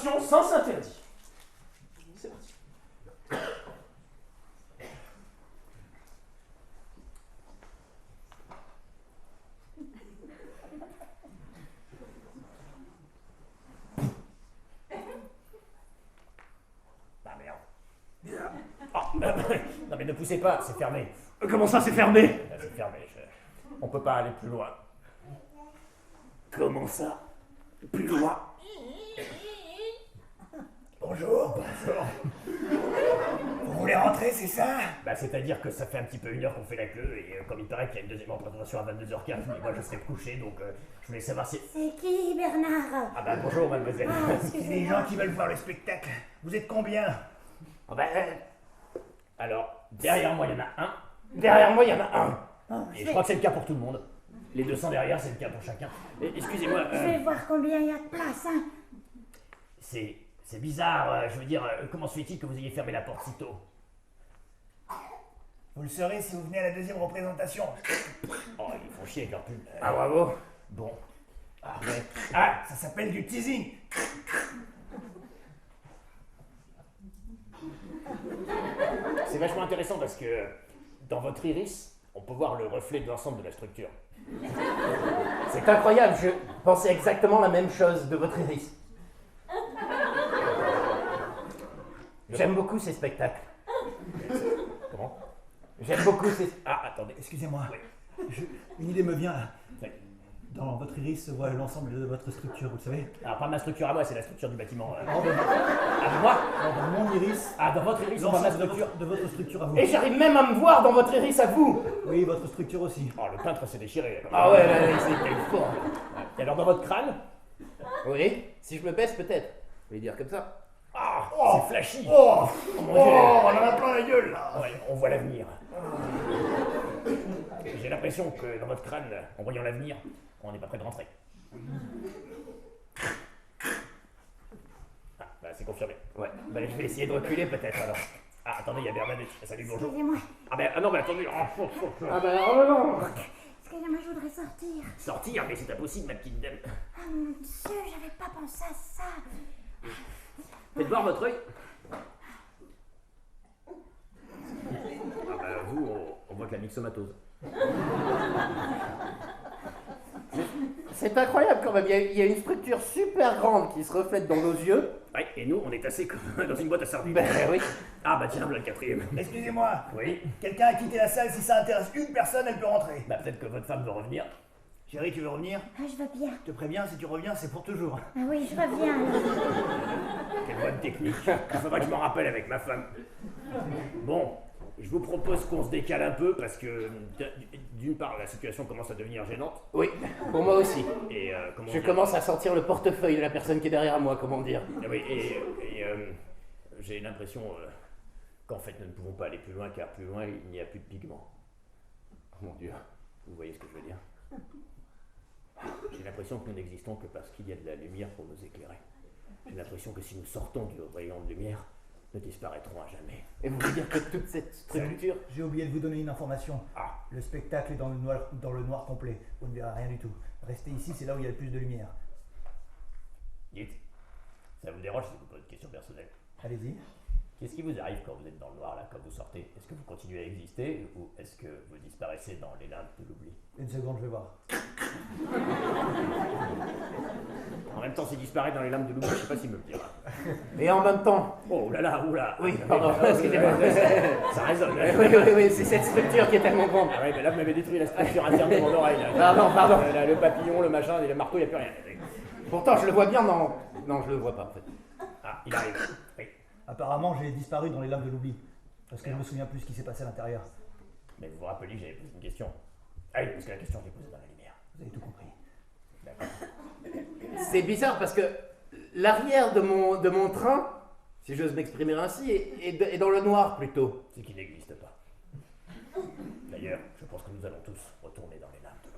Attention, sens interdit. C'est parti. Ah merde. Non mais ne poussez pas, c'est fermé. Comment ça, c'est fermé? C'est fermé, on peut pas aller plus loin. Comment ça? Plus loin? Bonjour. Bonjour. Vous voulez rentrer, c'est ça? Bah c'est-à-dire que ça fait un petit peu 1 heure qu'on fait la queue et comme il paraît qu'il y a une deuxième représentation à 22h15, mais moi je serai couché donc je voulais savoir si... C'est qui, Bernard? Ah bah bonjour mademoiselle. C'est des gens qui veulent voir le spectacle. Vous êtes combien? Ah bah... Alors, derrière moi il y en a un. Derrière moi il y en a un. Et je crois que c'est le cas pour tout le monde. Les 200 derrière, c'est le cas pour chacun. Excusez-moi. Je vais voir combien il y a de place, hein. C'est bizarre, je veux dire, comment se fait-il que vous ayez fermé la porte si tôt? Vous le saurez si vous venez à la deuxième représentation. Oh, ils font chier avec leur pub. Ah bravo. Bon. Ah, ça s'appelle du teasing. C'est vachement intéressant parce que dans votre iris, on peut voir le reflet de l'ensemble de la structure. C'est incroyable, je pensais exactement la même chose de votre iris. J'aime beaucoup ces spectacles. Comment? J'aime beaucoup ces... Ah, attendez. Excusez-moi, Oui. une idée me vient là. Oui. Dans votre iris se voit l'ensemble de votre structure, vous le savez. Alors, pas ma structure à moi, c'est la structure du bâtiment. Non, Ah, moi? dans mon iris, Ah, dans votre iris, on voit ma l'ensemble structure. de votre structure à vous. Et j'arrive même à me voir dans votre iris à vous. Oui, votre structure aussi. Oh, le peintre s'est déchiré. Ah ouais, là, c'est quel fort. Et alors, dans votre crâne? Oui, si je me baisse peut-être. Vous voulez dire comme ça? Ah, c'est flashy. Oh, Mon Dieu. on en a plein la gueule là. Ouais, on voit l'avenir. J'ai l'impression que dans votre crâne, en voyant l'avenir, on n'est pas prêt de rentrer. Ah, bah c'est confirmé. Ouais, bah je vais essayer de reculer peut-être alors. Ah, attendez, il y a Bernadette. Salut, bonjour. Excusez-moi. Ah non, mais attendez. Ah bah oh non. Excusez-moi, je voudrais sortir. Sortir, mais c'est impossible, ma petite dame. Ah mon Dieu, j'avais pas pensé à ça. Faites voir votre œil. Ah bah vous, on voit que la myxomatose. C'est incroyable quand même, il y a une structure super grande qui se reflète dans nos yeux. Ouais, et nous, on est tassés comme dans une boîte à sardines. Ben oui. Ah bah tiens, voilà le quatrième. Excusez-moi, Oui. quelqu'un a quitté la salle, si ça intéresse une personne, elle peut rentrer. Bah peut-être que votre femme veut revenir. Chérie, tu veux revenir? Ah, je veux bien. Je te préviens, si tu reviens, c'est pour toujours. Ah oui, je reviens. Quelle bonne technique. Il faudra que je m'en rappelle avec ma femme. Bon, je vous propose qu'on se décale un peu parce que d'une part, la situation commence à devenir gênante. Oui, pour moi aussi. Et comment Je dire, commence à sentir le portefeuille de la personne qui est derrière moi, comment dire. Oui, j'ai l'impression qu'en fait, nous ne pouvons pas aller plus loin car plus loin, il n'y a plus de pigments. Oh mon Dieu. Vous voyez ce que je veux dire? J'ai l'impression que nous n'existons que parce qu'il y a de la lumière pour nous éclairer. J'ai l'impression que si nous sortons du rayon de lumière, nous disparaîtrons à jamais. Et vous voulez dire que toute cette structure... J'ai oublié de vous donner une information. Ah, Le spectacle est dans le noir complet. Vous ne verrez rien du tout. Restez ici, c'est là où il y a le plus de lumière. dites, ça vous dérange si je vous pose une question personnelle? Allez-y. Qu'est-ce qui vous arrive quand vous êtes dans le noir, là, quand vous sortez? Est-ce que vous continuez à exister ou est-ce que vous disparaissez dans les limbes de l'oubli? Une seconde, je vais voir. En même temps, s'il disparaît dans les lames de l'oubli, je sais pas s'il me le dira. Et en même temps... Oh là là, oula. Oui, pardon, excusez-moi. Ça résonne. Hein. Oui, c'est cette structure qui est tellement grande. Ah ouais, mais là, vous m'avez détruit la structure interne de mon oreille. Là. Pardon. Là, le papillon, le machin, et le marteau, il n'y a plus rien. Pourtant, je le vois bien dans... Non, je le vois pas, en fait. Ah, il arrive. Oui. Apparemment, j'ai disparu dans les lames de l'oubli. Parce que je me souviens plus ce qui s'est passé à l'intérieur. Mais vous vous rappelez que j'avais posé une question. Ah oui, parce que la question, je l'ai posée dans la lumière. Vous avez tout compris. D'accord. C'est bizarre parce que l'arrière de mon train, si j'ose m'exprimer ainsi, est dans le noir plutôt. C'est qu'il n'existe pas. D'ailleurs, je pense que nous allons tous retourner dans les lames de